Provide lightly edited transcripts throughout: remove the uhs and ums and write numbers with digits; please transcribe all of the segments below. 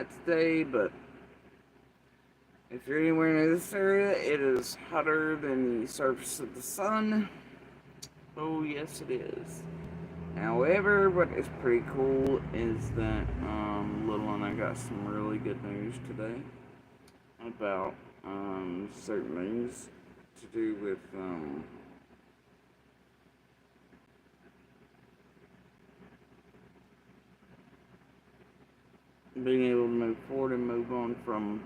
hot today, but if you're anywhere near this area, it is hotter than the surface of the sun. Oh, yes, it is. However, what is pretty cool is that Little and I got some really good news today about certain things to do with being able to move forward and move on from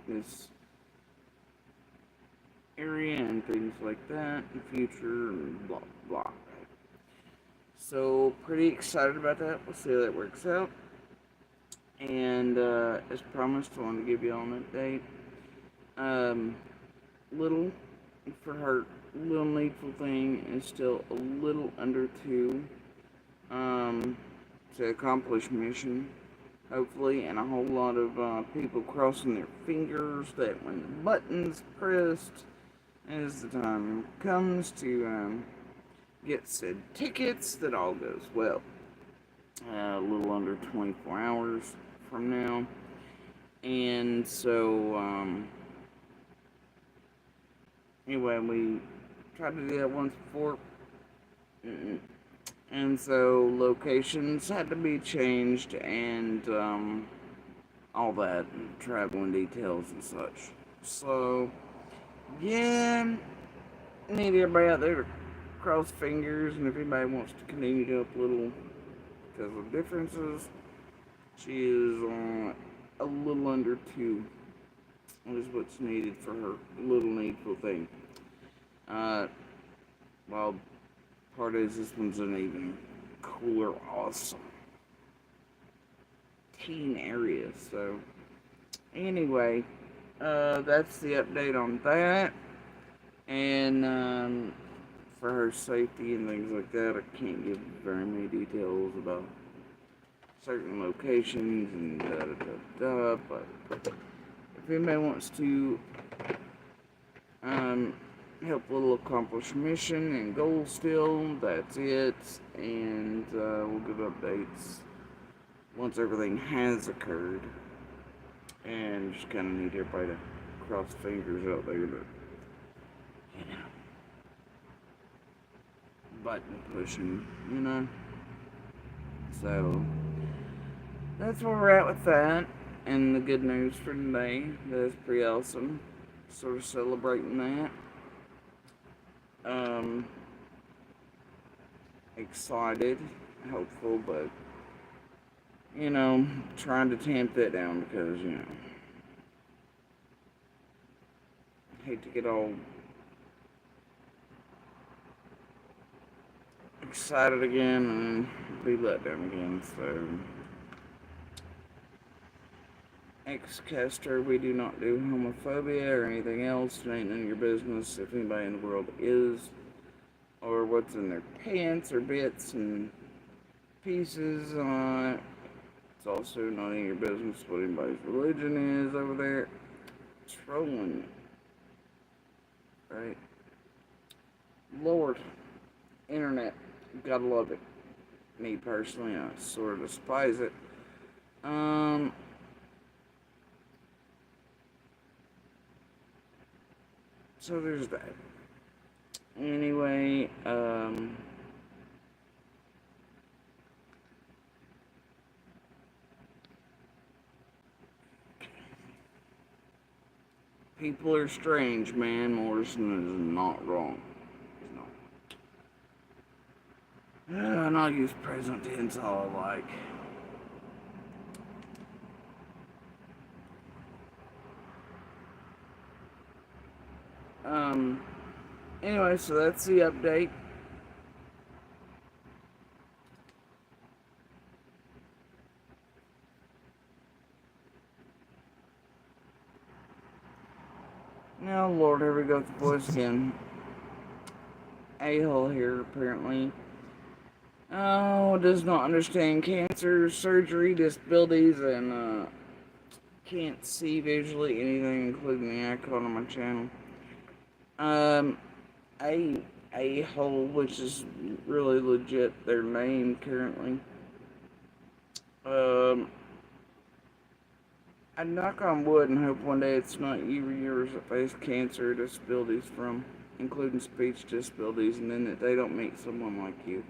this area and things like that in the future and blah blah. So pretty excited about that. We'll see how that works out. And as promised, I wanted to give you all an update. Little for her little needful thing is still a little under 2 to accomplish mission, hopefully, and a whole lot of people crossing their fingers that when the button's pressed, as the time comes to get said tickets, that all goes well. A little under 24 hours from now, and so anyway, we tried to do that once before, and so locations had to be changed and all that, and traveling details and such. So yeah, need everybody out there to cross fingers, and if anybody wants to continue to up a little because of differences, she is a little under 2 is what's needed for her little needful thing. Well, part is this one's an even cooler, awesome teen area. So anyway, that's the update on that. And for her safety and things like that, I can't give very many details about certain locations and da-da-da-da, but if anybody wants to help Little accomplish mission and goal still, that's it, and we'll give updates once everything has occurred, and just kind of need everybody to cross fingers out there that, you know, button pushing, you know. So that's where we're at with that. And the good news for today, that's pretty awesome. Sort of celebrating that. Excited, hopeful, but you know, trying to tamp that down because, you know, I hate to get all excited again and be let down again. So Xcaster, we do not do homophobia or anything else. It ain't none of your business if anybody in the world is, or what's in their pants or bits and pieces. It's also not in your business what anybody's religion is over there. Trolling, right? Lord, internet, gotta love it. Me personally, I sort of despise it. So there's that. Anyway, people are strange, man. Morrison is not wrong. He's not. And I'll use present tense all I like. Anyway, so that's the update. Now, Lord, here we go with the voice again. A-hole here, apparently. Oh, does not understand cancer, surgery, disabilities, and can't see visually anything, including the icon on my channel. A-hole, which is really legit their name currently. I knock on wood and hope one day it's not you or yours that face cancer or disabilities from, including speech disabilities, and then that they don't meet someone like you.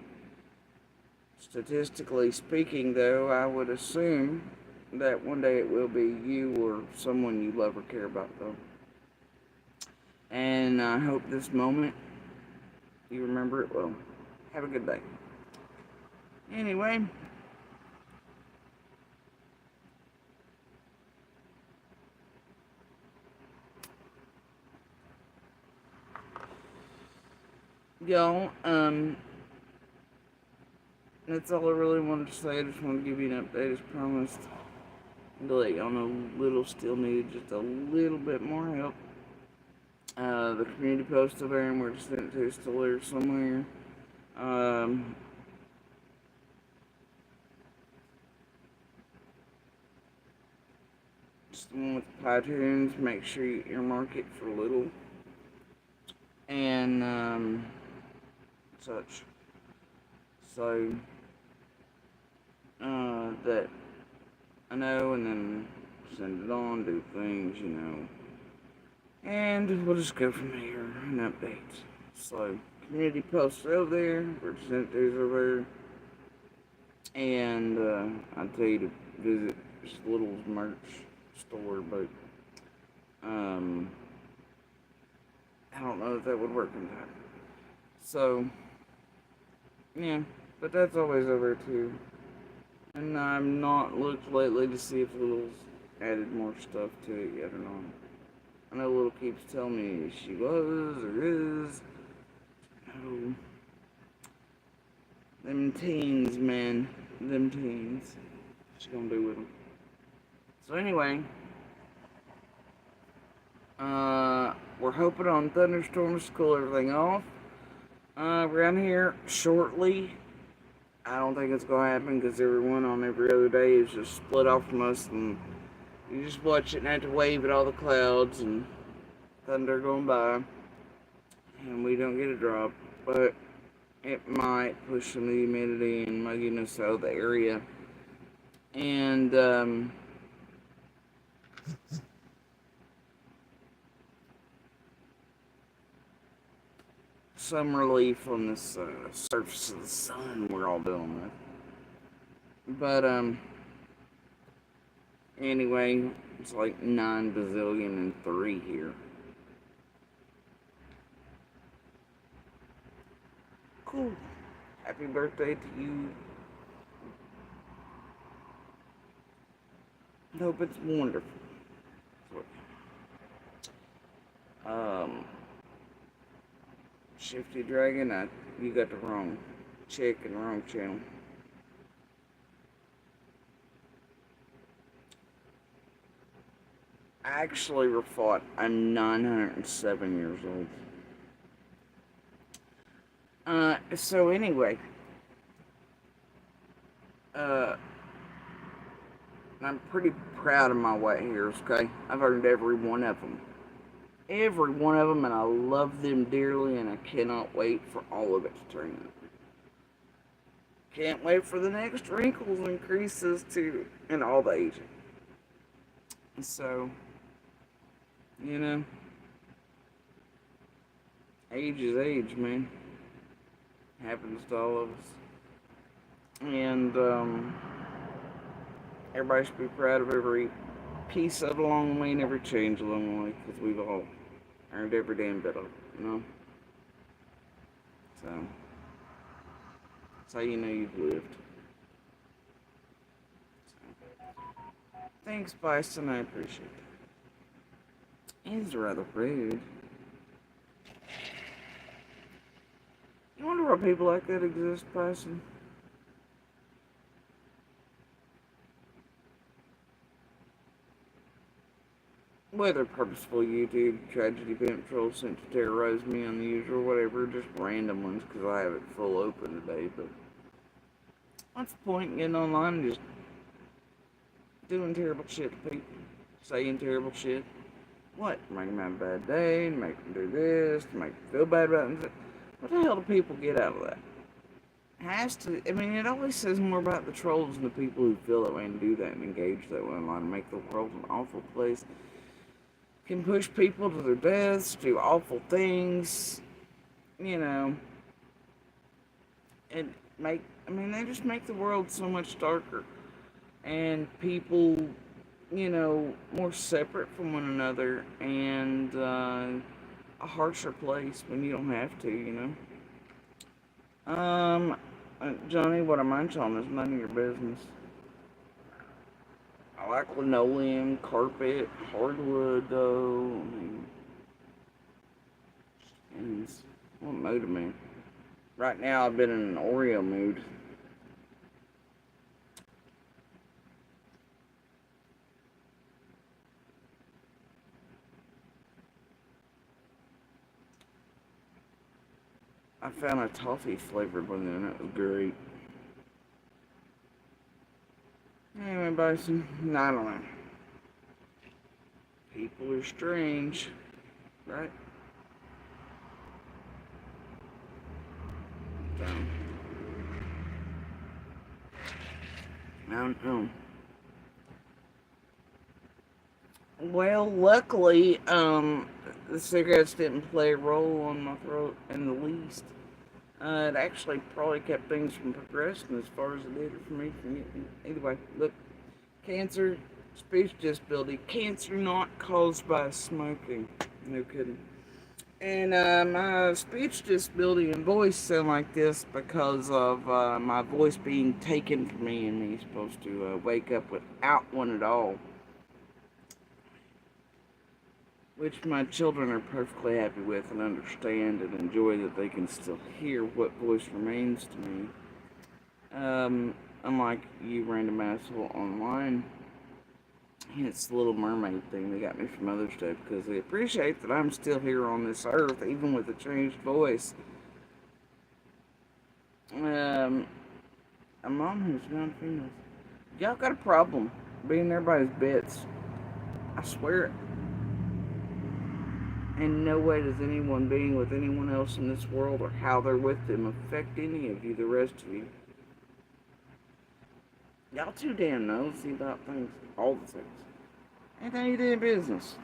Statistically speaking, though, I would assume that one day it will be you or someone you love or care about, though. And I hope this moment you remember it well. Have a good day. Anyway, y'all, that's all I really wanted to say. I just want to give you an update as promised. To let y'all know Little still needed just a little bit more help. The community post still there and we're just sent to still there somewhere. Um, just the one with the pie tunes. Make sure you earmark it for Little. And, such. So, that I know, and then send it on, do things, and we'll just go from here and updates. So, community posts over there, representatives over there, and I'd tell you to visit just Little's merch store, but I don't know if that would work in time. So, yeah, but that's always over too. And I've not looked lately to see if Little's added more stuff to it yet or not. I know Little keeps telling me she was or is. Oh, them teens, man. Them teens. What you gonna do with them? So anyway, we're hoping on thunderstorms to cool everything off. Around here shortly. I don't think it's gonna happen because everyone on every other day is just split off from us, and you just watch it and have to wave at all the clouds and thunder going by, and we don't get a drop. But it might push some of the humidity and mugginess out of the area, and some relief on this surface of the sun we're all dealing with. But anyway, it's like 9 bazillion and 3 here. Cool. Happy birthday to you. Hope it's wonderful. Um, Shifty Dragon, you got the wrong chick and wrong channel. Actually, Rafat, I'm 907 years old. So anyway, I'm pretty proud of my white hairs, okay? I've earned every one of them. Every one of them, and I love them dearly, and I cannot wait for all of it to turn up. Can't wait for the next wrinkles and creases too, and all the aging. So, age is age, man. Happens to all of us. And, everybody should be proud of every piece of it along the way and every change along the way, because we've all earned every damn bit of it, So, that's how you know you've lived. So, thanks, Bison, I appreciate it. He's rather rude. You wonder why people like that exist, Bison? Whether purposeful YouTube, tragedy pimp troll sent to terrorize me unusual, whatever, just random ones because I have it full open today, but what's the point in getting online and just doing terrible shit to people? Saying terrible shit? What? Make them have a bad day, make them do this, make them feel bad about themselves? What the hell do people get out of that? has to. I mean, it always says more about the trolls and the people who feel that way and do that and engage that way online and make the world an awful place. Can push people to their deaths, do awful things, you know, and make. I mean, they just make the world so much darker and people, more separate from one another and a harsher place when you don't have to, Johnny, what I'm on is none of your business. I like linoleum, carpet, hardwood, though. I mean, depends. What mood I'm in. Right now, I've been in an Oreo mood. I found a toffee flavored one and it was great. Anyway, Bison, I don't know. People are strange, right? So, I don't know. Well, luckily, the cigarettes didn't play a role on my throat in the least. It actually probably kept things from progressing as far as it did for me from getting. Either way, look, cancer, speech disability, cancer not caused by smoking. No kidding. And my speech disability and voice sound like this because of my voice being taken from me and me supposed to wake up without one at all. Which my children are perfectly happy with and understand and enjoy that they can still hear what voice remains to me. Unlike you random asshole online. And it's the Little Mermaid thing they got me from other stuff because they appreciate that I'm still here on this earth even with a changed voice. Um, a mom who's non female. Y'all got a problem being everybody's bits. I swear it. In no way does anyone being with anyone else in this world or how they're with them affect any of you, the rest of you. Y'all too damn nosy about things, all the things. Ain't any damn business.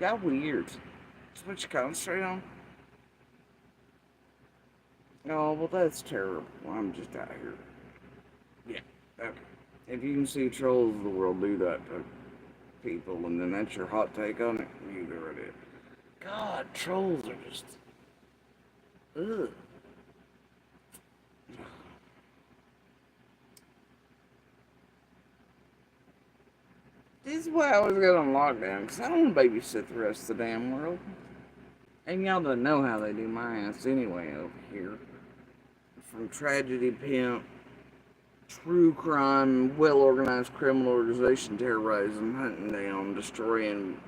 Y'all weird. That's what you concentrate on? Oh, well, that's terrible. I'm just out here. Yeah, okay. If you can see trolls of the world do that to people, and then that's your hot take on it, you go right ahead. God, trolls are just. Ugh. This is why I always go on lockdown, because I don't want to babysit the rest of the damn world. And y'all don't know how they do my ass anyway over here. From tragedy pimp, true crime, well organized criminal organization terrorizing, hunting down, destroying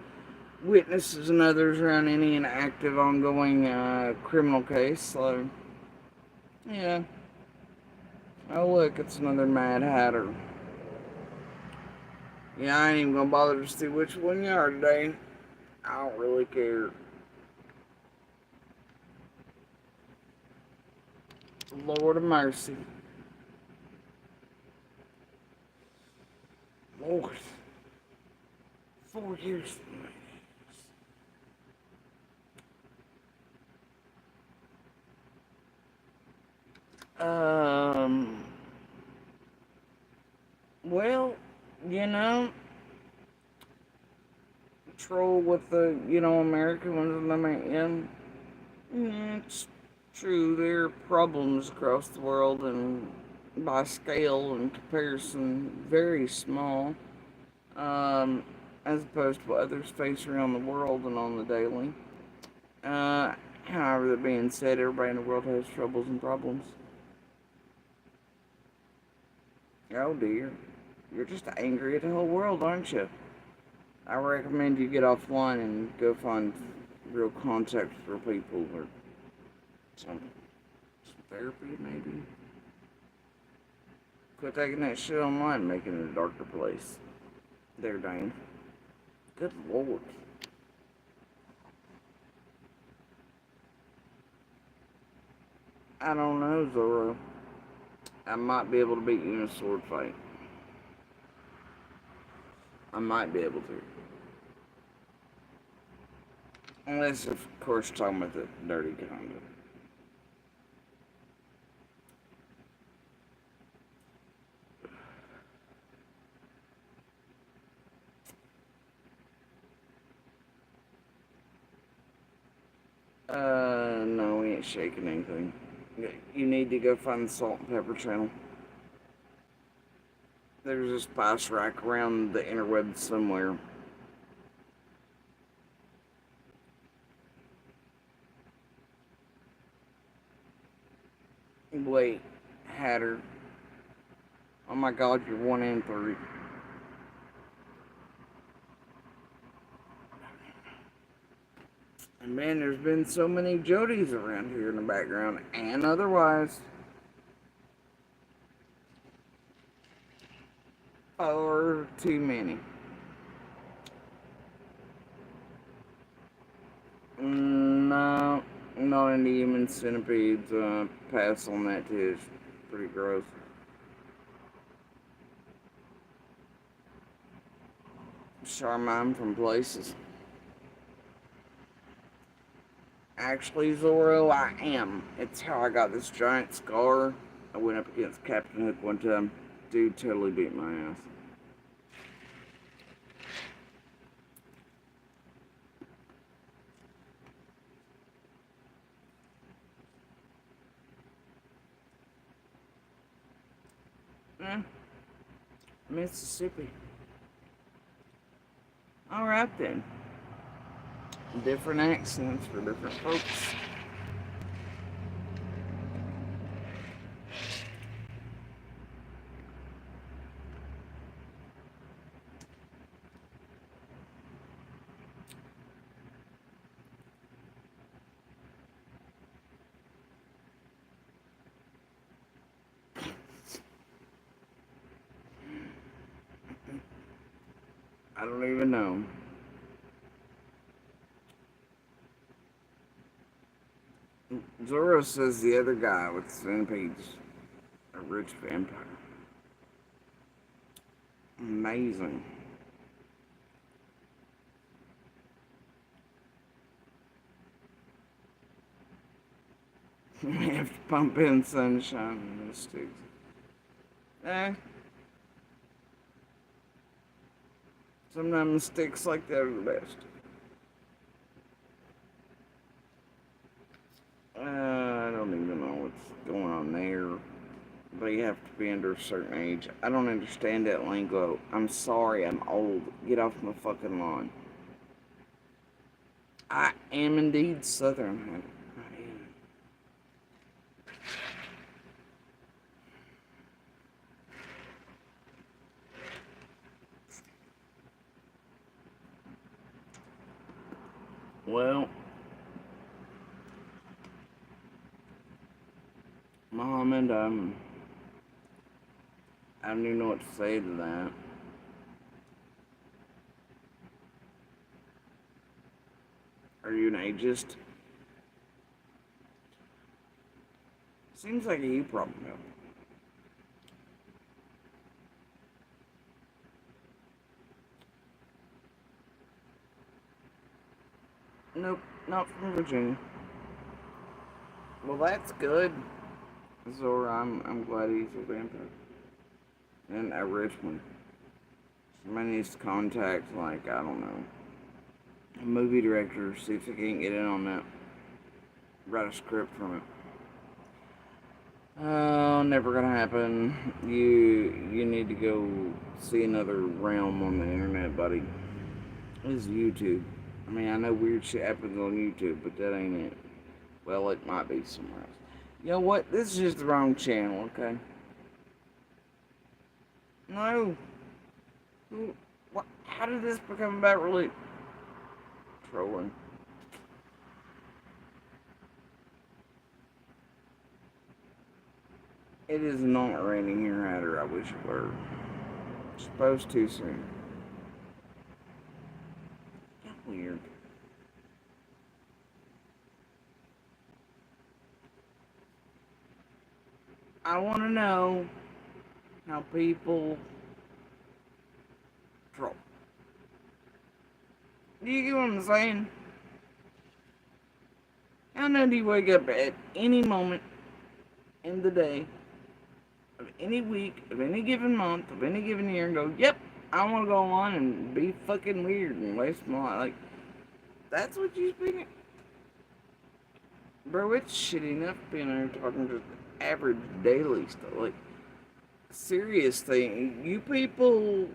witnesses and others around any inactive, ongoing criminal case. So, yeah. Oh, look, it's another Mad Hatter. Yeah, I ain't even gonna bother to see which one you are today. I don't really care. Lord of mercy. Lord. 4 years. Um, well, you know, troll with the, American ones let me in. It's true, there are problems across the world, and by scale and comparison, very small, um, as opposed to what others face around the world and on the daily. Uh, However, that being said, everybody in the world has troubles and problems. Oh dear. You're just angry at the whole world, aren't you? I recommend you get offline and go find real contact for people or some therapy, maybe. Quit taking that shit online, making it a darker place. There, Dane. Good lord. I don't know, Zoro. I might be able to beat you in a sword fight. I might be able to. Unless, of course, you're talking about the dirty kind. No, we ain't shaking anything. You need to go find the salt and pepper channel. There's a spice rack around the interwebs somewhere. Wait, Hatter. Oh my god, you're 1 and 3. And man, there's been so many Jodys around here in the background and otherwise. Or too many. No, not into human centipedes. Pass on that too. It's pretty gross. Charmine from places. Actually, Zoro, I am. It's how I got this giant scar. I went up against Captain Hook one time. Dude totally beat my ass. Eh, Mississippi. Alright then. Different accents for different folks. I don't even know. Zoro says the other guy with centipedes, a rich vampire. Amazing. We have to pump in sunshine and sticks. Eh. Sometimes sticks like that are the best. I don't even know what's going on there. But you have to be under a certain age. I don't understand that lingo. I'm sorry, I'm old. Get off my fucking lawn. I am indeed Southern. I am. Well, Mohammed, I don't even know what to say to that. Are you an ageist? Seems like a you problem, though. Nope, not from Virginia. Well, that's good. Zora, I'm glad he's a vampire. And at Richmond. Somebody needs to contact, like, I don't know, a movie director, see if they can get in on that. Write a script from it. Oh, never gonna happen. You need to go see another realm on the internet, buddy. This is YouTube. I mean, I know weird shit happens on YouTube, but that ain't it. Well, it might be somewhere else. You know what? This is just the wrong channel, okay? No. What? How did this become about really trolling? It is not raining here, Hatter. I wish it were. It's supposed to soon. Weird. I want to know how people troll. Do you get what I'm saying? How now do you wake up at any moment in the day, of any week, of any given month, of any given year, and go, yep, I want to go on and be fucking weird and waste my life? Like, that's what you speaking? Bro, it's shitty enough being there talking just average daily stuff. Like, serious thing. You people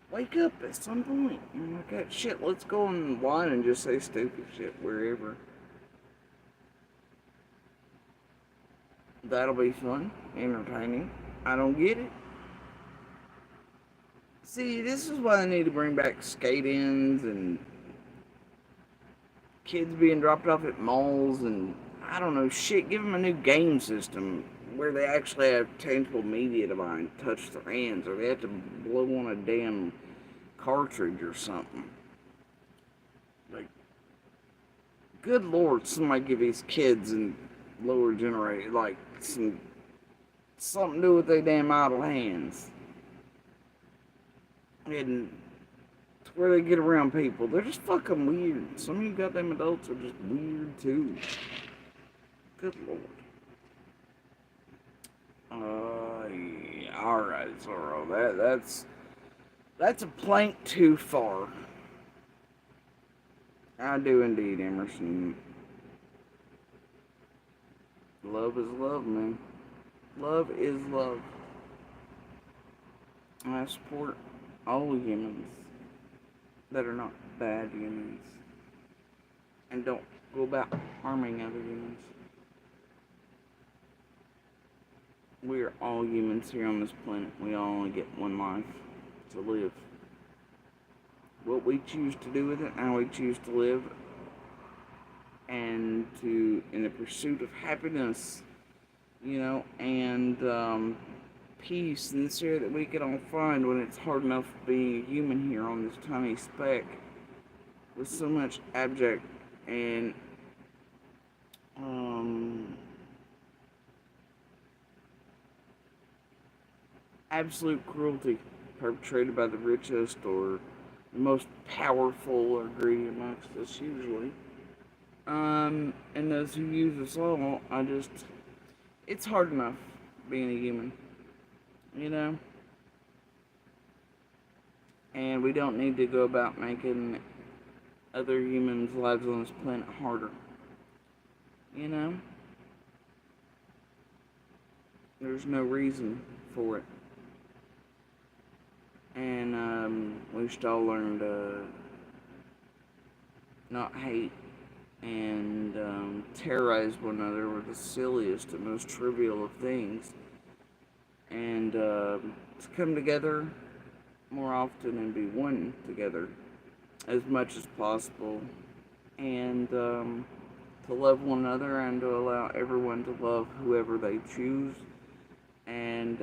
wake up at some point. And like that shit, let's go online and just say stupid shit wherever. That'll be fun, entertaining. I don't get it. See, this is why they need to bring back skate-ins and kids being dropped off at malls and I don't know shit. Give them a new game system where they actually have tangible media to buy and touch their hands, or they have to blow on a damn cartridge or something. Like, good lord, somebody give these kids and lower generation like something to do with their damn idle hands. And to where they get around people. They're just fucking weird. Some of you goddamn adults are just weird too. Good lord. Yeah, alright, Zorro. That's a plank too far. I do indeed, Emerson. Love is love, man. Love is love. I support all humans that are not bad humans and don't go about harming other humans. We are all humans here on this planet. We all only get one life to live. What we choose to do with it, how we choose to live, and in the pursuit of happiness, and peace in this area that we can all find when it's hard enough being a human here on this tiny speck with so much abject and absolute cruelty perpetrated by the richest or the most powerful or greedy amongst us usually. And those who use us all, it's hard enough being a human, you know? And we don't need to go about making other humans' lives on this planet harder, you know? There's no reason for it. And we should all learn to not hate and terrorize one another with the silliest and most trivial of things. And to come together more often and be one together as much as possible. And to love one another and to allow everyone to love whoever they choose. And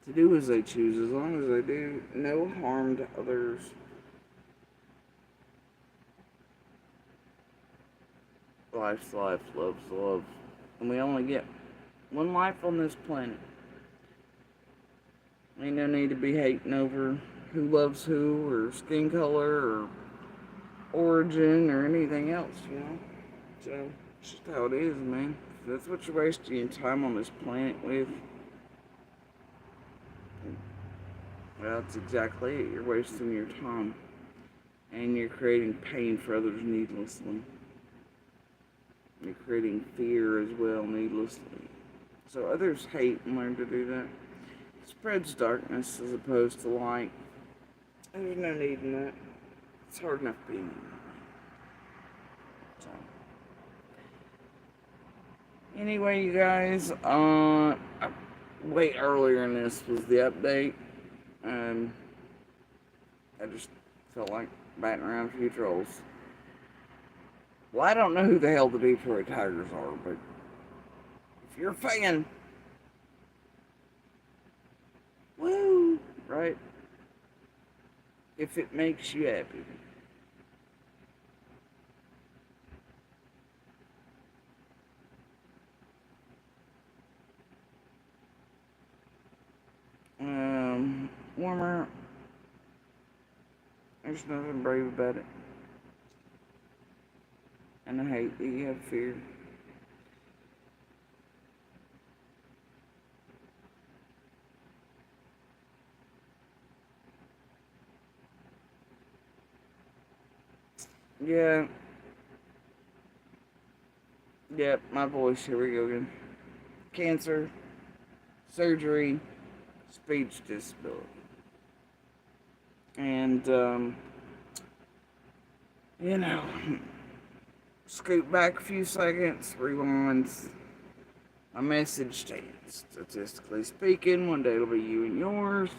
to do as they choose, as long as they do no harm to others. Life's life, love's love. And we only get one life on this planet. Ain't no need to be hating over who loves who, or skin color, or origin, or anything else, So, it's just how it is, man. If that's what you're wasting your time on this planet with, well, that's exactly it. You're wasting your time. And you're creating pain for others needlessly. You're creating fear as well needlessly. So others hate and learn to do that. It spreads darkness as opposed to light. And there's no need in that. It's hard enough being. So. Anyway, you guys, way earlier in this was the update. I just felt like batting around a few trolls. Well, I don't know who the hell the Detroit Tigers are, but if you're a fan, woo, right? If it makes you happy. that. There's nothing brave about it. And I hate that you have fear. Yeah. Yep, my voice. Here we go again. Cancer, surgery, speech disability. And, you know, scoot back a few seconds, rewind. My message stands. Statistically speaking, one day it'll be you and yours.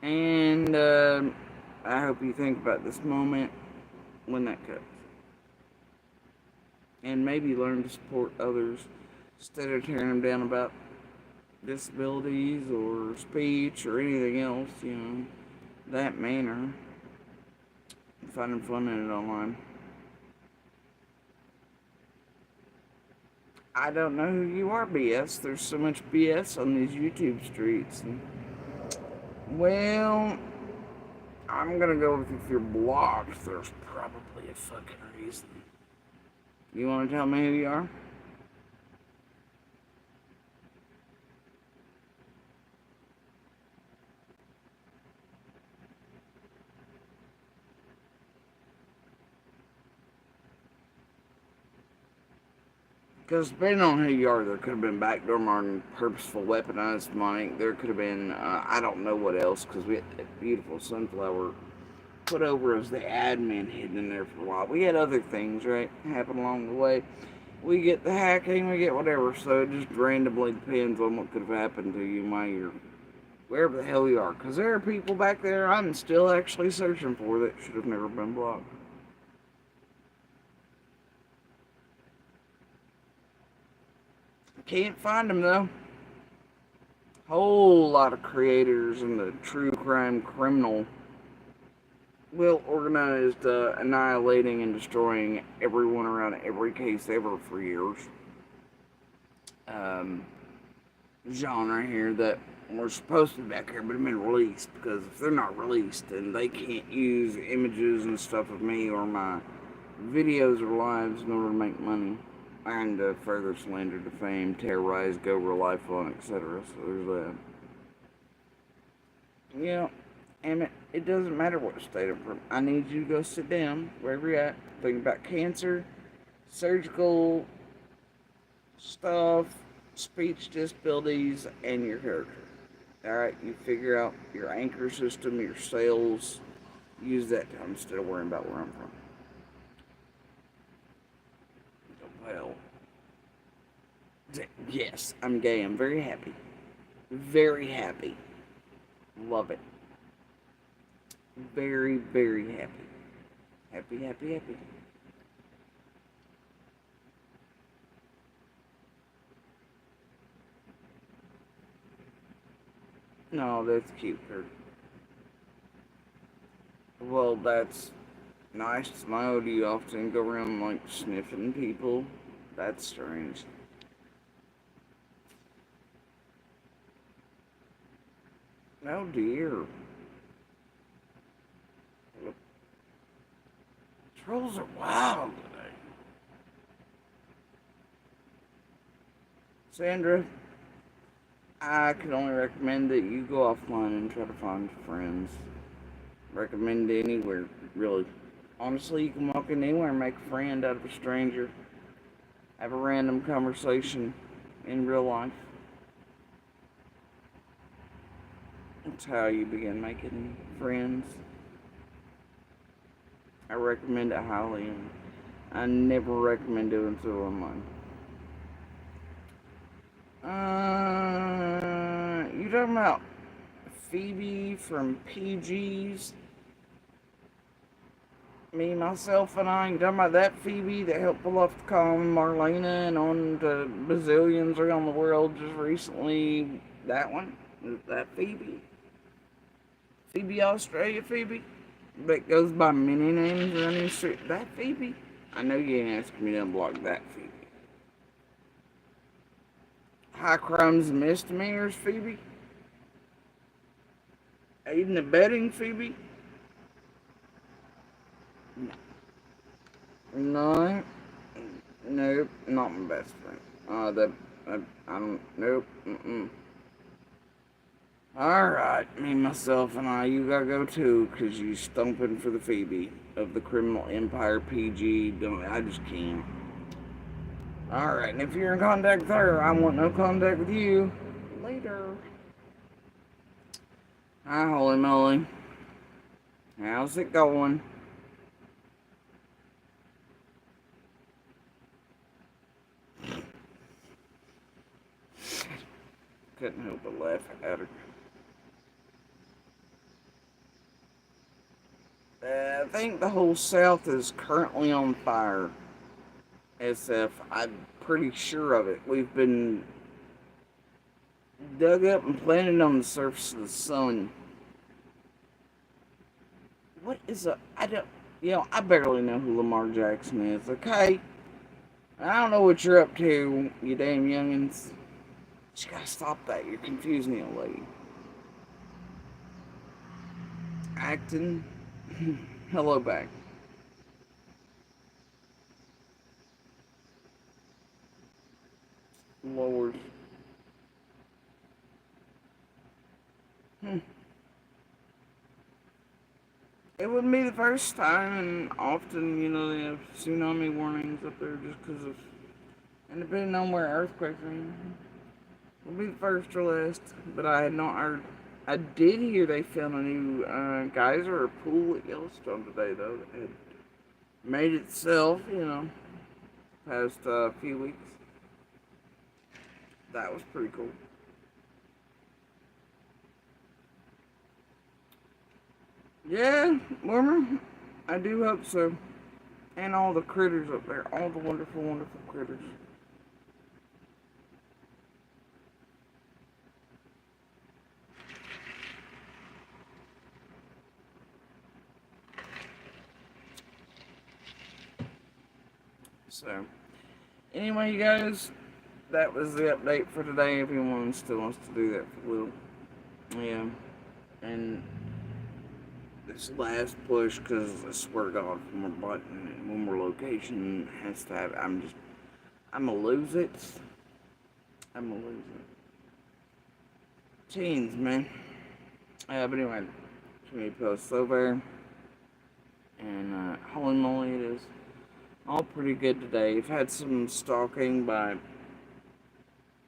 And I hope you think about this moment when that comes. And maybe learn to support others instead of tearing them down about disabilities or speech or anything else, that manner. Finding fun in it online. I don't know who you are, BS. There's so much BS on these YouTube streets. And, well, I'm gonna go with if you're blocked, there's probably a fucking reason. You wanna tell me who you are? Because depending on who you are, there could have been backdoor marketing, purposeful weaponized money. There could have been, I don't know what else, because we had that beautiful sunflower put over as the admin hidden in there for a while. We had other things, right, happen along the way. We get the hacking, we get whatever, so it just randomly depends on what could have happened to you while you're wherever the hell you are. Because there are people back there I'm still actually searching for that should have never been blocked. Can't find them though. Whole lot of creators in the true crime criminal well organized annihilating and destroying everyone around every case ever for years. Genre here that were supposed to be back here but have been released, because if they're not released then they can't use images and stuff of me or my videos or lives in order to make money and further slander, defame, terrorize, go real life on, etc. So there's that. Yeah, and it doesn't matter what state I'm from. I need you to go sit down wherever you're at, think about cancer, surgical stuff, speech disabilities, and your character. Alright, you figure out your anchor system, your sales, use that time instead of worrying about where I'm from. Well, yes, I'm gay. I'm very happy. Very happy. Love it. Very, very happy. Happy, happy, happy. No, that's cute, Kurt. Well, that's nice to know. Do you often go around, like, sniffing people? That's strange. Oh dear. Trolls are wild today. Sandra, I can only recommend that you go offline and try to find friends. Recommend anywhere, really. Honestly, you can walk in anywhere and make a friend out of a stranger. Have a random conversation in real life. That's how you begin making friends. I recommend it highly, and I never recommend doing so online. You talking about Phoebe from PG's? Me, myself, and I. You talking about that Phoebe that helped pull off the call on Marlena and on to bazillions around the world just recently? That one? Is that Phoebe? Phoebe Australia Phoebe? That goes by many names around the street. That Phoebe? I know you ain't asking me to unblock that Phoebe. High crimes and misdemeanors Phoebe? Aiding and abetting Phoebe? No. No. Nope. Not my best friend. I don't. Nope. Mm-mm. Alright, me, myself, and I, you gotta go too, cause you stumping for the Phoebe of the Criminal Empire PG. I just can't. Alright, and if you're in contact with her, I want no contact with you. Later. Hi, Holy Moly. How's it going? Couldn't help but laugh at her. I think the whole South is currently on fire. SF, I'm pretty sure of it. We've been dug up and planted on the surface of the sun. What is a. I don't. I barely know who Lamar Jackson is, okay? I don't know what you're up to, you damn youngins. You gotta stop that. You're confusing the old lady. Acting. Hello back. Lord. It wouldn't be the first time, and often, they have tsunami warnings up there just because of. And depending on where earthquakes are, it'll be the first or last. But I had not heard. I did hear they found a new geyser or pool at Yellowstone today, though, that had made itself, past few weeks. That was pretty cool. Yeah, warmer. I do hope so. And all the critters up there. All the wonderful, wonderful critters. So, anyway, you guys, that was the update for today. If anyone still wants to do that for a little. Yeah. And this last push, because I swear to God, from our button and one more location has to have. I'm gonna lose it. I'm gonna lose it. Teens, man. But anyway, community post over. And holy moly, it is all pretty good today. I've had some stalking by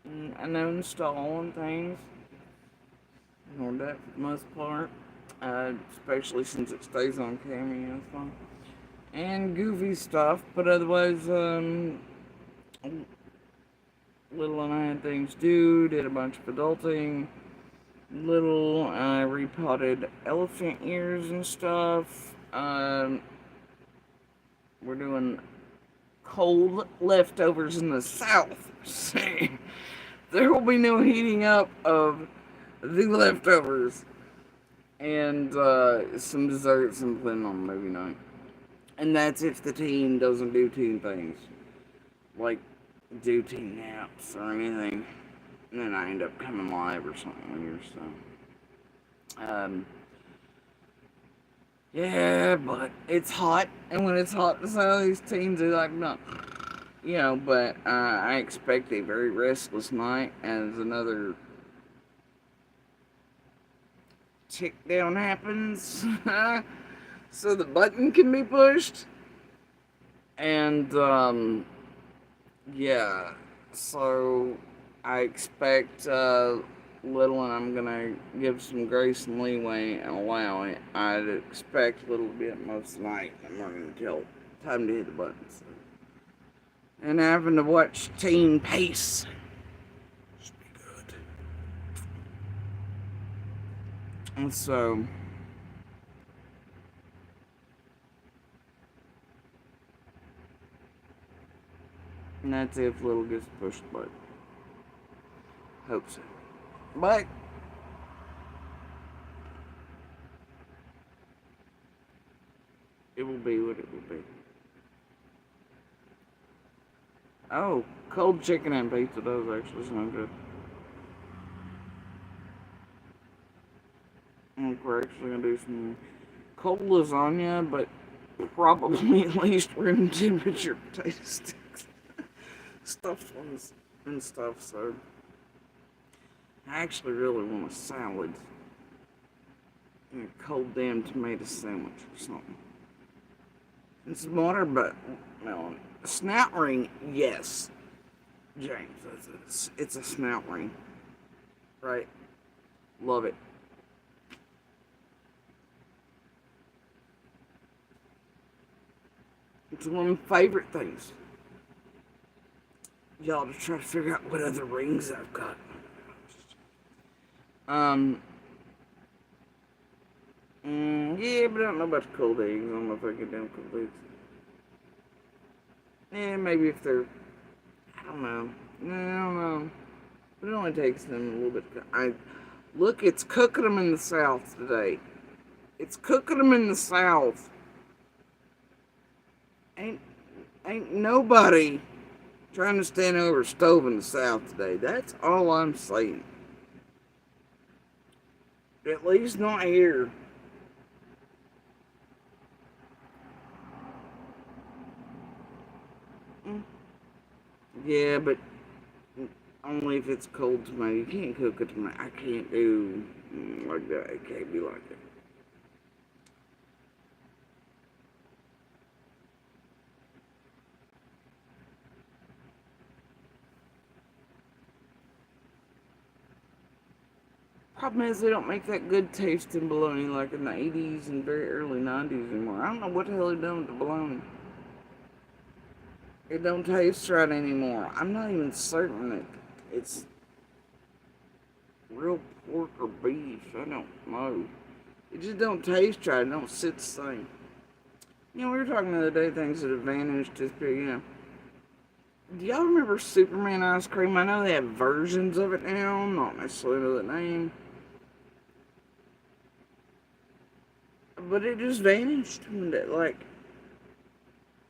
unknown stalling things. Ignored that for the most part. Especially since it stays on camera, fun. And goofy stuff, but otherwise, Little and I had things to do, did a bunch of adulting. Little, repotted elephant ears and stuff. We're doing cold leftovers in the South. There will be no heating up of the leftovers. And some desserts and planning on movie night. And that's if the team doesn't do teen things. Like do teen naps or anything. And then I end up coming live or something weird, so. Yeah, but it's hot. And when it's hot, so these teens are like, no. But I expect a very restless night as another tick down happens. So the button can be pushed. And, yeah. So I expect Little, and I'm gonna give some grace and leeway and allow it. I'd expect Little to be at most night and morning until time to hit the buttons. And having to watch Teen Pace should be good. And so. And that's if Little gets pushed, but hope so. But it will be what it will be. Oh, cold chicken and pizza does actually sound good. And of course, we're actually gonna do some cold lasagna, but probably at least room temperature potato sticks, stuffed ones and stuff. So I actually really want a salad and a cold damn tomato sandwich or something. And some watermelon. A snout ring, yes, James. It's a snout ring, right? Love it. It's one of my favorite things. Y'all to try to figure out what other rings I've got. Um, yeah, but I don't know about the cold eggs. I don't know if I get down cold eggs. Yeah, maybe if they're, I don't know. No, I don't know. But it only takes them a little bit. Look, it's cooking them in the South today. It's cooking them in the South. Ain't ain't nobody trying to stand over a stove in the South today. That's all I'm saying. At least not here. Mm. Yeah, but only if it's cold tomato. You can't cook a tomato. I can't do like that. It can't be like that. Problem is, they don't make that good tasting bologna like in the 80s and very early 90s anymore. I don't know what the hell they done with the bologna. It don't taste right anymore. I'm not even certain that it's real pork or beef. I don't know. It just don't taste right. It don't sit the same. You know, we were talking the other day things that have vanished just big, do y'all remember Superman ice cream? I know they have versions of it now, not necessarily know the name. But it just vanished. Like,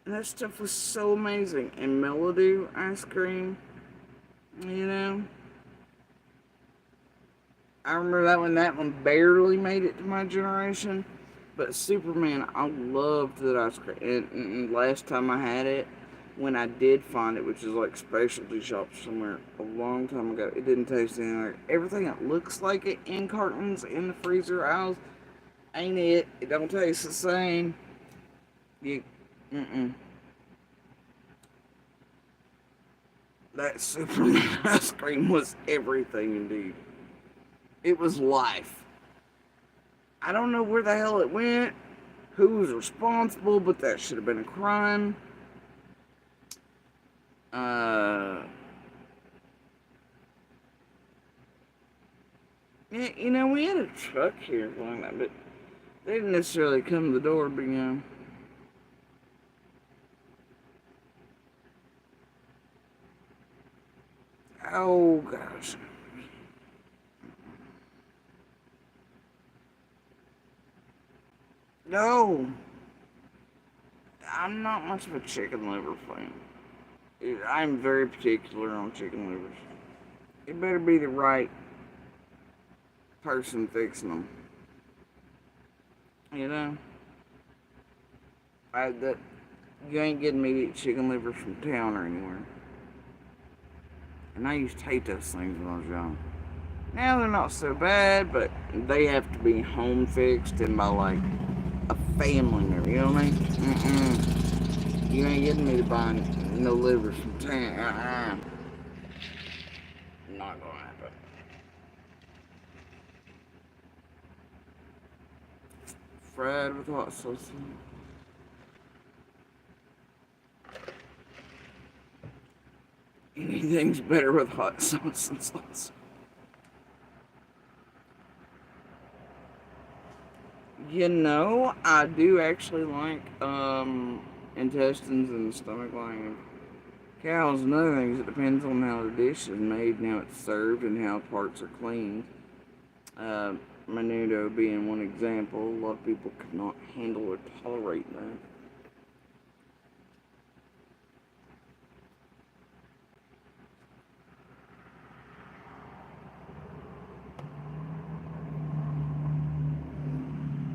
that stuff was so amazing. And Melody ice cream, you know. I remember that one barely made it to my generation. But Superman, I loved that ice cream. And last time I had it, when I did find it, which is like specialty shops somewhere a long time ago, it didn't taste anything like everything that looks like it in cartons in the freezer aisles. Ain't it? It don't taste the same. You, mm-mm. That Superman ice cream was everything indeed. It was life. I don't know where the hell it went, who was responsible, but that should have been a crime. Uh, yeah, we had a truck here one night, but they didn't necessarily come to the door, but oh gosh. No, I'm not much of a chicken liver fan. I'm very particular on chicken livers. It better be the right person fixing them. You know, that you ain't getting me to eat chicken livers from town or anywhere. And I used to hate those things when I was young. Now they're not so bad, but they have to be home fixed and by like a family member. You know what I mean? Mm-mm. You ain't getting me to buy no livers from town. Not gonna happen. Fried with hot sauce. Anything's better with hot sauce and sauce. I do actually like intestines and stomach lining of cows and other things. It depends on how the dish is made and how it's served and how parts are cleaned. Uh, Menudo being one example. A lot of people cannot handle or tolerate that.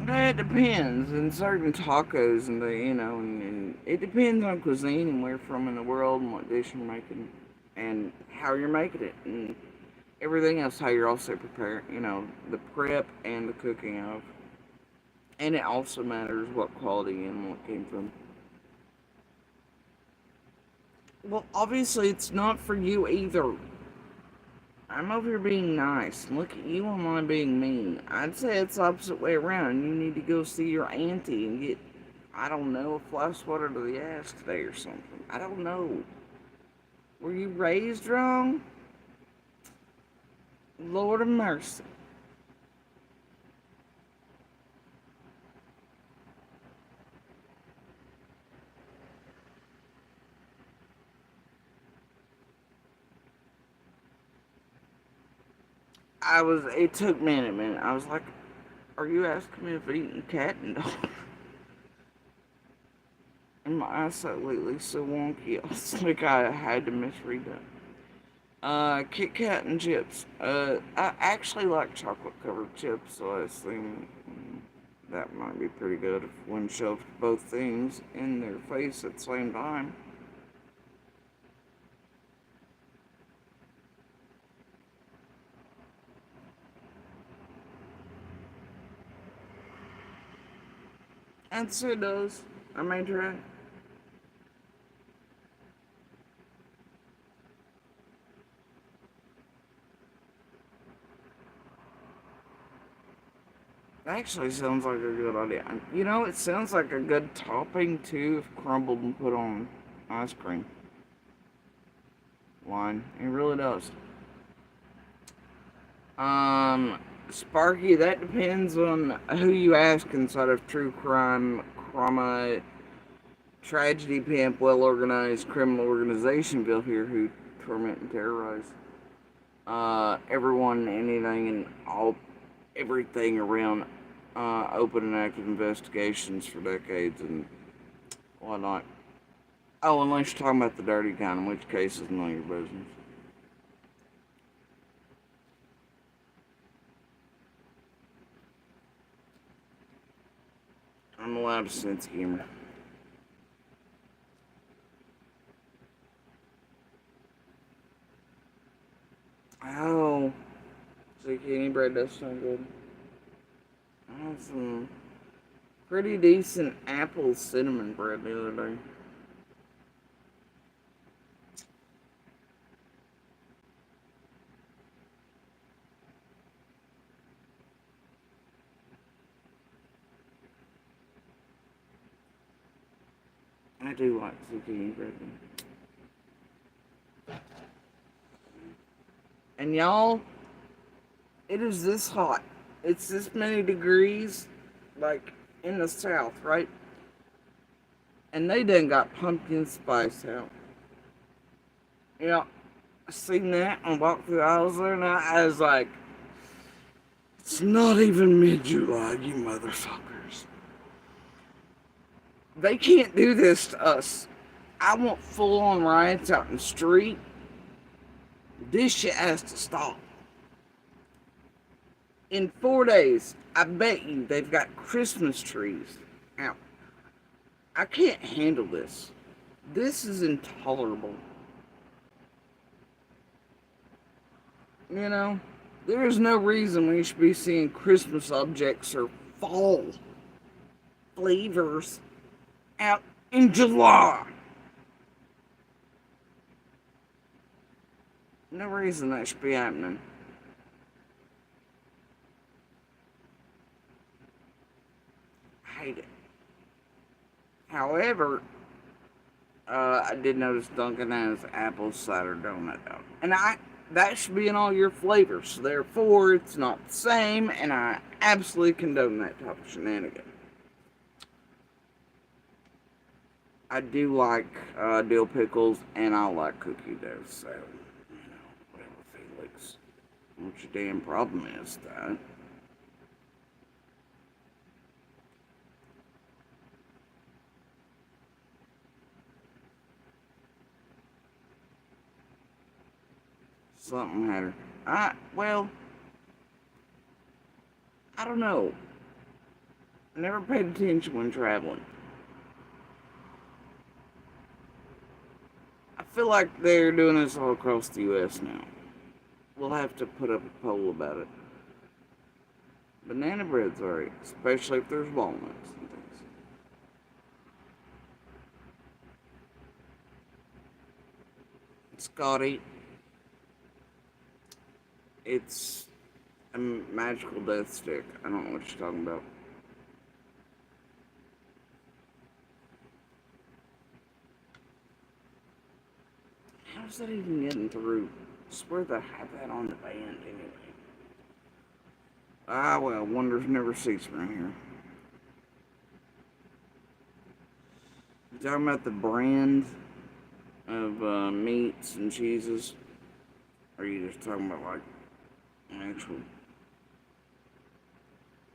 It depends. In certain tacos, and and it depends on cuisine and where from in the world and what dish you're making, and how you're making it, and everything else. How you're also preparing, the prep and the cooking of, and it also matters what quality animal it came from. Well, obviously, it's not for you either. I'm over here being nice. Look at you online being mean. I'd say it's the opposite way around. You need to go see your auntie and get, I don't know, a flash water to the ass today or something. I don't know. Were you raised wrong? Lord of mercy. It took me a minute. I was like, are you asking me if I've eaten cat and dog? And my eyesight lately so wonky. I was like, I had to misread that. Kit Kat and chips. I actually like chocolate covered chips, so I assume that might be pretty good if one shoved both things in their face at the same time. And so it does. I may try. Actually sounds like a good idea. It sounds like a good topping too if crumbled and put on ice cream. Line. It really does. Um, Sparky, that depends on who you ask inside of true crime, trauma, tragedy, pimp, well organized criminal organization built here who torment and terrorize everyone, anything, and all everything around open and active investigations for decades and whatnot. Oh, unless you're talking about the dirty kind, in which case it's none of your business. I'm allowed a sense of humor. Oh, zucchini bread does sound good. I had some pretty decent apple cinnamon bread the other day. I do like zucchini bread. And y'all, it is this hot. It's this many degrees, like in the south, right? And they done got pumpkin spice out. I seen that and walked through the aisles there, and I was like, it's not even mid July, you motherfuckers. They can't do this to us. I want full on riots out in the street. This shit has to stop. In 4 days, I bet you they've got Christmas trees out. I can't handle this. This is intolerable. You know, there is no reason we should be seeing Christmas objects or fall flavors out in July. No reason that should be happening. I hate it. However, I did notice Dunkin' has apple cider donut out, and that should be in all your flavors. So therefore, it's not the same, and I absolutely condone that type of shenanigan. I do like dill pickles, and I like cookie dough. So, whatever, Felix. What your damn problem is, that? Something matter. Well, I don't know. I never paid attention when traveling. I feel like they're doing this all across the U.S. now. We'll have to put up a poll about it. Banana bread's alright, especially if there's walnuts and things. Scotty, it's a magical death stick. I don't know what you're talking about. How's that even getting through? I swear they have that on the band anyway. Ah, well, wonders never cease around here. You talking about the brand of meats and cheeses? Or are you just talking about like actual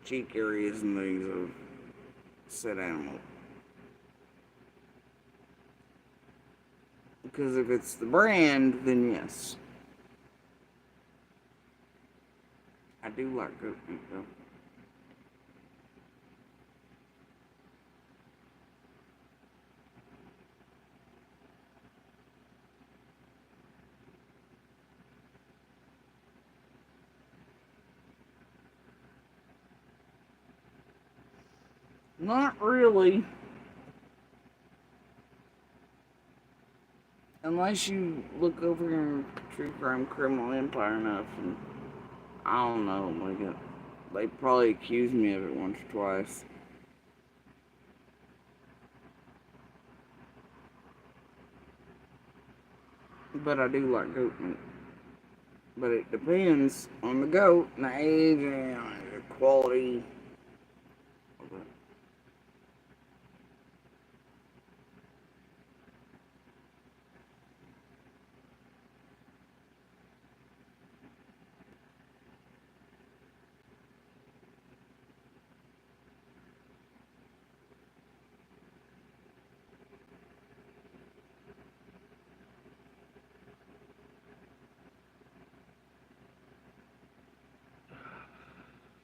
cheek areas and things of said animal? Because if it's the brand, then yes. I do like goat meat though. Not really. Unless you look over in True Crime Criminal Empire enough, and I don't know, like they probably accused me of it once or twice. But I do like goat meat. But it depends on the goat and the age and the quality.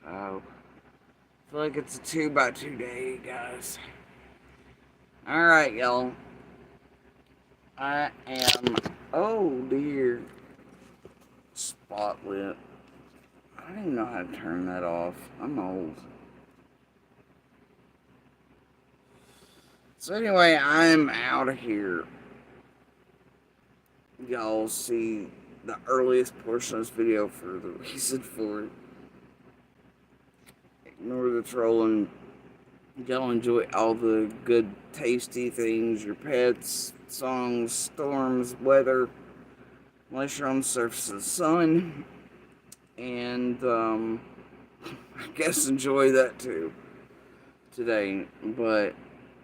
Oh, I feel like it's a 2x2 day, guys. Alright, y'all. I am, oh dear, spotlit. I don't even know how to turn that off. I'm old. So anyway, I'm out of here. Y'all see the earliest portion of this video for the reason for it. Ignore the trolling. Y'all enjoy all the good, tasty things, your pets, songs, storms, weather, unless you're on the surface of the sun. And, I guess enjoy that too today. But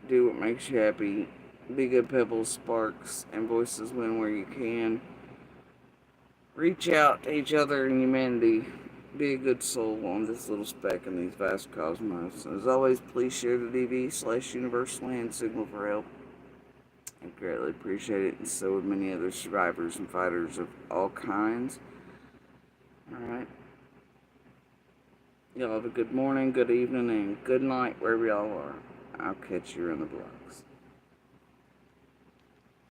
do what makes you happy. Be good pebbles, sparks, and voices win where you can. Reach out to each other in humanity. Be a good soul on this little speck in these vast cosmos. As always, please share the DV/universal hand signal for help. I greatly appreciate it, and so would many other survivors and fighters of all kinds. Alright. Y'all have a good morning, good evening, and good night wherever y'all are. I'll catch you in the blocks.